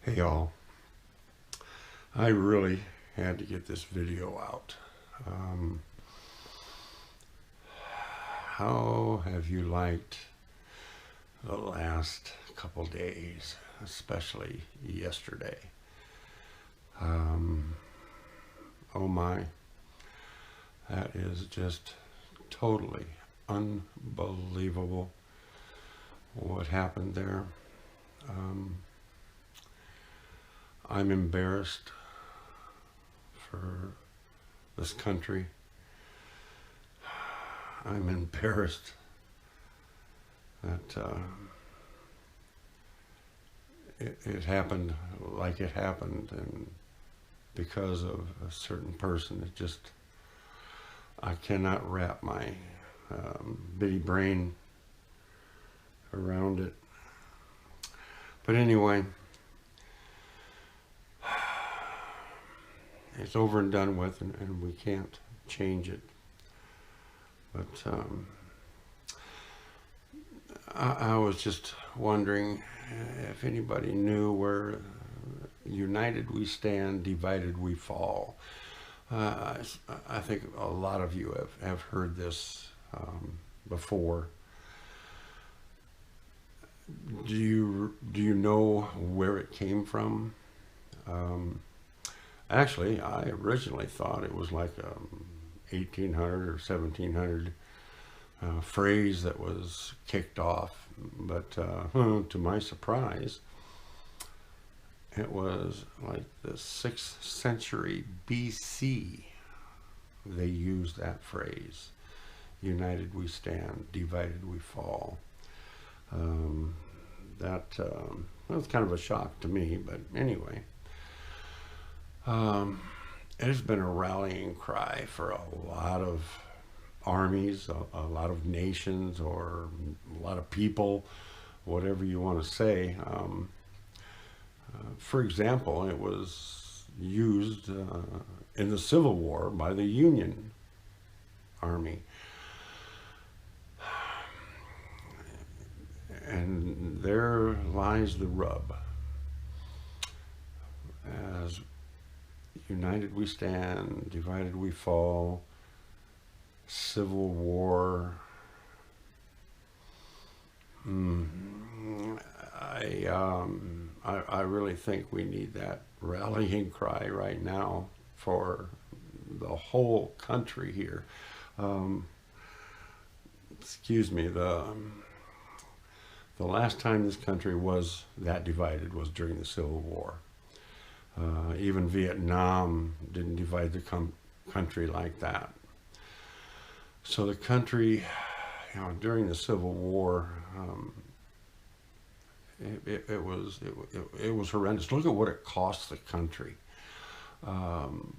Hey y'all, I really had to get this video out. Um, how have you liked the last couple days, especially yesterday? Um, oh my, that is just totally unbelievable what happened there. Um, I'm embarrassed for this country. I'm embarrassed that it happened like it happened, and because of a certain person, I cannot wrap my bitty brain around it. But anyway, it's over and done with, and we can't change it. But I was just wondering if anybody knew where united we stand, divided we fall. I think a lot of you have heard this before. Do you know where it came from? Um, Actually, I originally thought it was like a 1800 or 1700 phrase that was kicked off, but to my surprise, it was like the 6th century BC. They used that phrase: "United we stand, divided we fall." Um, that was kind of a shock to me, but anyway. Um, it has been a rallying cry for a lot of armies, a lot of nations, or a lot of people, whatever you want to say. For example, it was used in the Civil War by the Union Army. And there lies the rub. As united we stand, divided we fall, Civil War. I really think we need that rallying cry right now for the whole country here. Um, Excuse me, the last time this country was that divided was during the Civil War. Even Vietnam didn't divide the country like that. So the country, during the Civil War, it was horrendous. Look at what it cost the country. Um,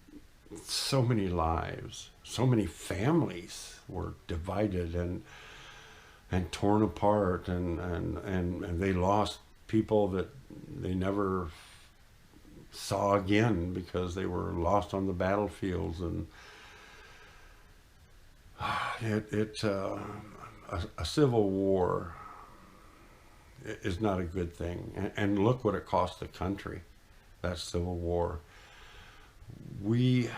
so many lives, so many families were divided and torn apart, and they lost people that they never saw again because they were lost on the battlefields. And a civil war is not a good thing. And look what it cost the country, that Civil War. We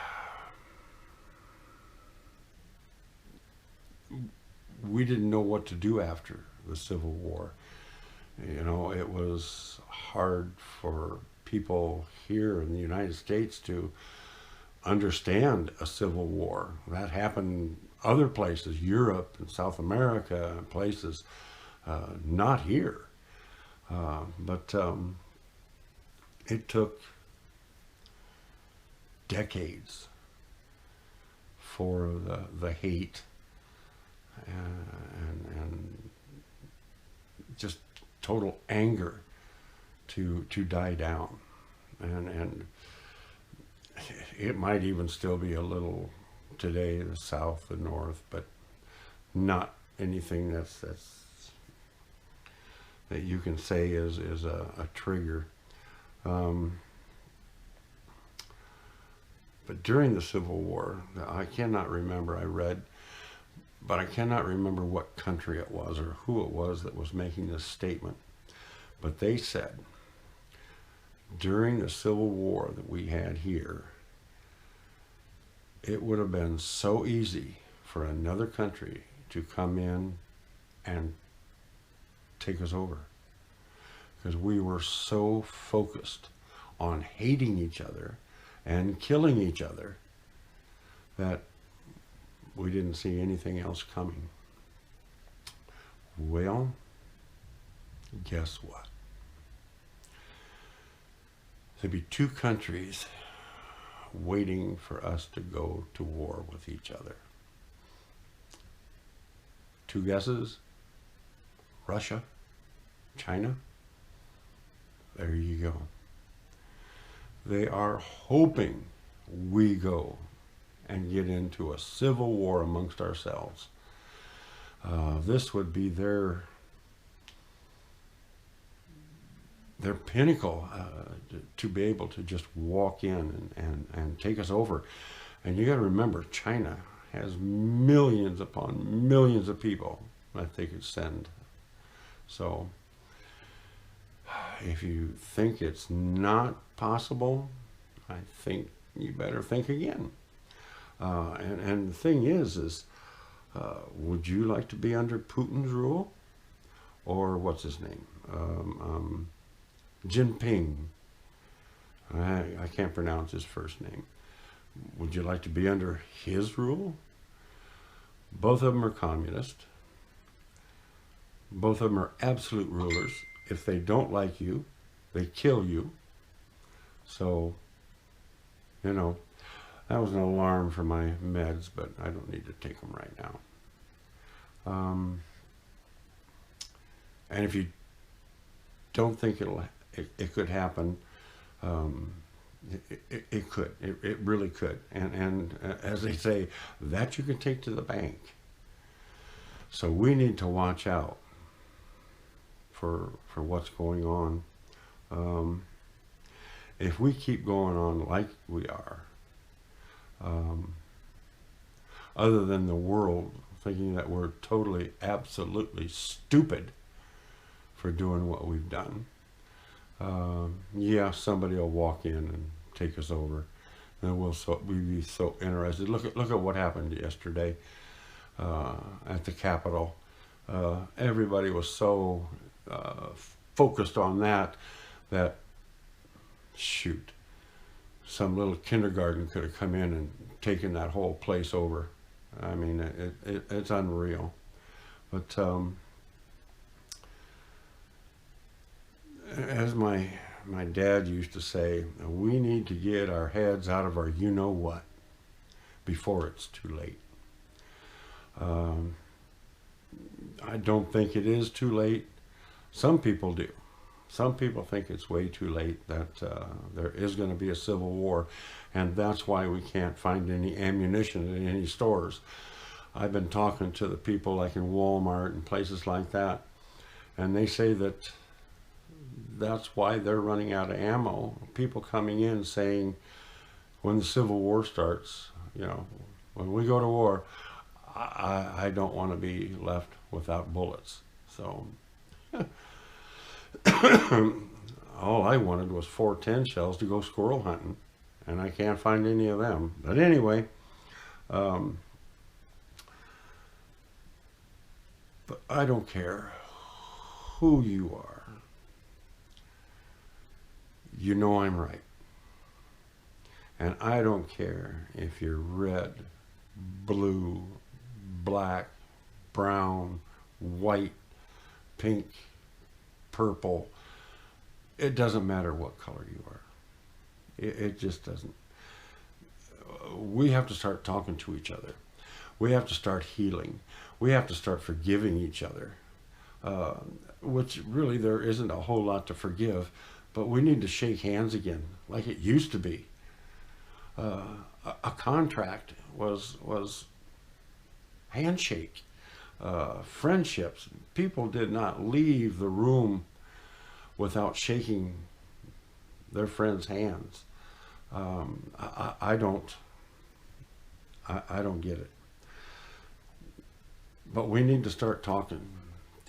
didn't know what to do after the Civil War. It was hard for people here in the United States to understand a civil war. That happened other places, Europe and South America, and places, not here. But it took decades for the hate and just total anger to die down, and it might even still be a little today, the South, the North, but not anything that you can say is a trigger. But during the Civil War, I cannot remember, I read, but I cannot remember what country it was or who it was that was making this statement. But they said, during the Civil War that we had here, it would have been so easy for another country to come in and take us over, because we were so focused on hating each other and killing each other that we didn't see anything else coming. Well, guess what? There'd be two countries waiting for us to go to war with each other. Two guesses? Russia? China? There you go. They are hoping we go and get into a civil war amongst ourselves. This would be their pinnacle, to be able to just walk in and take us over. And you got to remember, China has millions upon millions of people that they could send. So if you think it's not possible, I think you better think again. And the thing is would you like to be under Putin's rule? Or what's his name? Jinping. I can't pronounce his first name. Would you like to be under his rule? Both of them are communist. Both of them are absolute rulers. If they don't like you, they kill you. So, you know, that was an alarm for my meds, but I don't need to take them right now. And if you don't think it could happen, it could. It really could. And as they say, that you can take to the bank. So we need to watch out for what's going on. If we keep going on like we are, other than the world thinking that we're totally, absolutely stupid for doing what we've done, yeah, somebody will walk in and take us over, and we'll be so interested. Look at what happened yesterday at the Capitol. Everybody was so focused on that shoot, some little kindergarten could have come in and taken that whole place over. I mean, it's unreal. But as my dad used to say, we need to get our heads out of our you-know-what before it's too late. I don't think it is too late. Some people do. Some people think it's way too late, that there is going to be a civil war, and that's why we can't find any ammunition in any stores. I've been talking to the people like in Walmart and places like that, and they say that that's why they're running out of ammo. People coming in saying, when the Civil War starts, you know, when we go to war, I don't want to be left without bullets. So all I wanted was 410 shells to go squirrel hunting, and I can't find any of them. But anyway, but I don't care who you are. You know I'm right. And I don't care if you're red, blue, black, brown, white, pink, purple. It doesn't matter what color you are. It just doesn't. We have to start talking to each other. We have to start healing. We have to start forgiving each other, which really there isn't a whole lot to forgive, but we need to shake hands again like it used to be. A contract was handshake. Friendships. People did not leave the room without shaking their friends' hands. I don't get it. But we need to start talking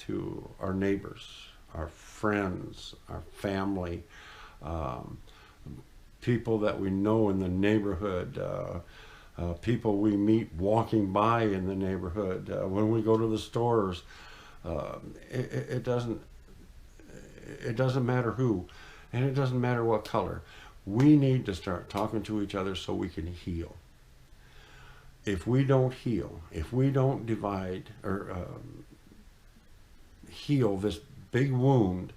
to our neighbors, our friends, our family, People that we know in the neighborhood, people we meet walking by in the neighborhood, when we go to the stores. It doesn't matter who, and it doesn't matter what color. We need to start talking to each other so we can heal. If we don't heal, if we don't divide or heal this big wound,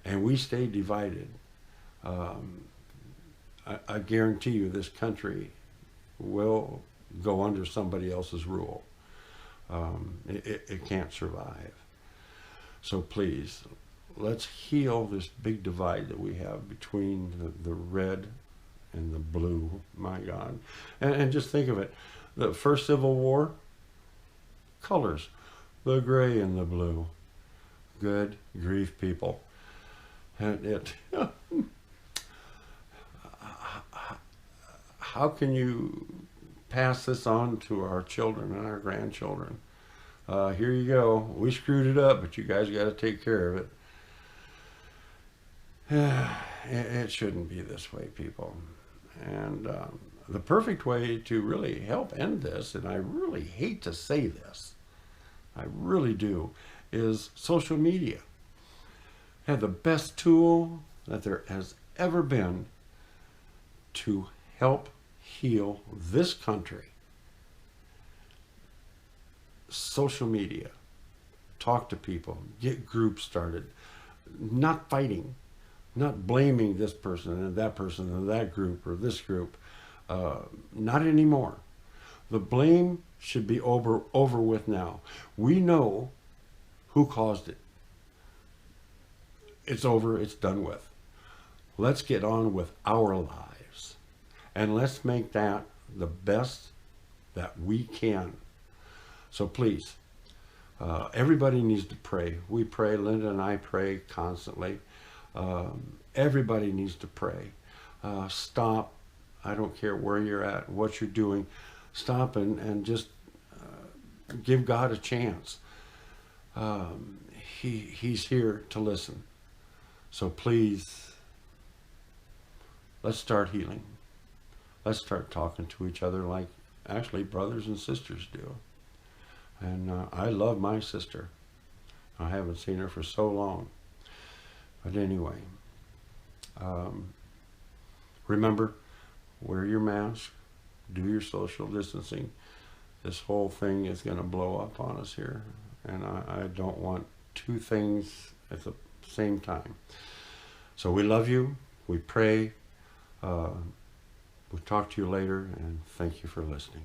and we stay divided, I guarantee you this country will go under somebody else's rule. It can't survive. So please, let's heal this big divide that we have between the red and the blue. My God. And just think of it. The first Civil War, colors, the gray and the blue. Good grief, people. And how can you pass this on to our children and our grandchildren? Here you go. We screwed it up, but you guys got to take care of it. It shouldn't be this way, people. And the perfect way to really help end this, and I really hate to say this, I really do, is social media. Have the best tool that there has ever been to help heal this country. Social media. Talk to people. Get groups started. Not fighting. Not blaming this person and that group or this group. Not anymore. The blame should be over with now. We know who caused it. It's over. It's done with. Let's get on with our lives. And let's make that the best that we can. So please, everybody needs to pray. We pray. Linda and I pray constantly. Everybody needs to pray. Stop. I don't care where you're at, what you're doing. Stop and just give God a chance. He's here to listen. So please, let's start healing. Let's start talking to each other like actually brothers and sisters do. And I love my sister. I haven't seen her for so long. But anyway, remember, wear your mask, do your social distancing. This whole thing is going to blow up on us here. And I don't want two things at the same time. So we love you. We pray. We'll talk to you later, and thank you for listening.